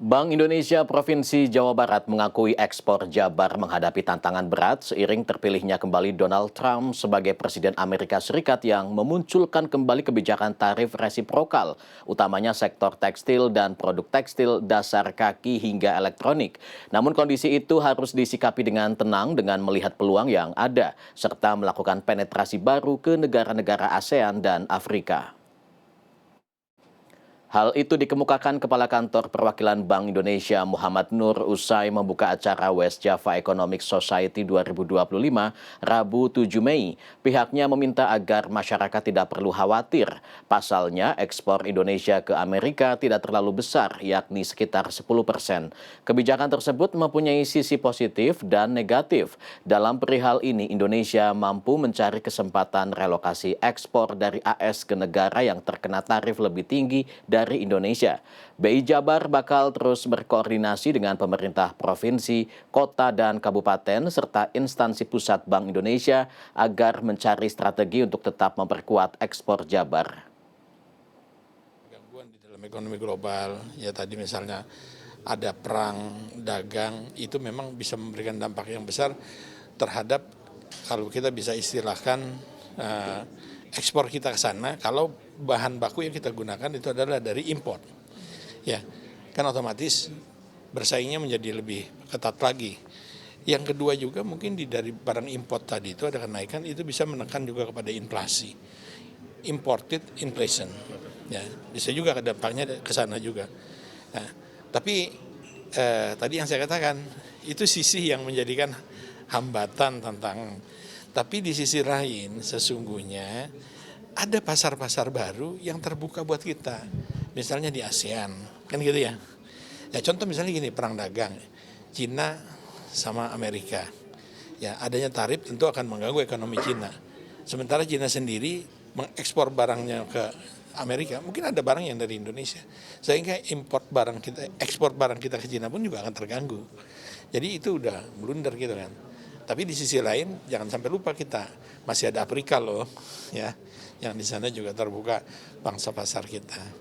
Bank Indonesia Provinsi Jawa Barat mengakui ekspor Jabar menghadapi tantangan berat seiring terpilihnya kembali Donald Trump sebagai Presiden Amerika Serikat yang memunculkan kembali kebijakan tarif resiprokal, utamanya sektor tekstil dan produk tekstil dasar kaki hingga elektronik. Namun kondisi itu harus disikapi dengan tenang dengan melihat peluang yang ada, serta melakukan penetrasi baru ke negara-negara ASEAN dan Afrika. Hal itu dikemukakan Kepala Kantor Perwakilan Bank Indonesia Muhammad Nur usai membuka acara West Java Economic Society 2025 Rabu 7 Mei. Pihaknya meminta agar masyarakat tidak perlu khawatir. Pasalnya, ekspor Indonesia ke Amerika tidak terlalu besar, yakni sekitar 10%. Kebijakan tersebut mempunyai sisi positif dan negatif. Dalam perihal ini, Indonesia mampu mencari kesempatan relokasi ekspor dari AS ke negara yang terkena tarif lebih tinggi dari Indonesia. BI Jabar bakal terus berkoordinasi dengan pemerintah provinsi, kota, dan kabupaten, serta instansi pusat Bank Indonesia agar mencari strategi untuk tetap memperkuat ekspor Jabar. Gangguan di dalam ekonomi global, ya tadi misalnya ada perang dagang, itu memang bisa memberikan dampak yang besar terhadap, kalau kita bisa istilahkan, ekspor kita ke sana, kalau bahan baku yang kita gunakan itu adalah dari impor, ya kan otomatis bersaingnya menjadi lebih ketat lagi. Yang kedua juga mungkin dari barang impor tadi itu ada kenaikan, itu bisa menekan juga kepada inflasi, imported inflation, ya bisa juga dampaknya ke sana juga. Nah, tapi tadi yang saya katakan itu sisi yang menjadikan hambatan tentang. Tapi di sisi lain sesungguhnya ada pasar-pasar baru yang terbuka buat kita. Misalnya di ASEAN, kan gitu ya. Ya contoh misalnya gini, perang dagang Cina sama Amerika. Ya, adanya tarif tentu akan mengganggu ekonomi Cina. Sementara Cina sendiri mengekspor barangnya ke Amerika, mungkin ada barang yang dari Indonesia. Sehingga ekspor barang kita ke Cina pun juga akan terganggu. Jadi itu udah blunder gitu kan. Tapi di sisi lain jangan sampai lupa kita masih ada Afrika loh, ya, yang di sana juga terbuka bangsa pasar kita.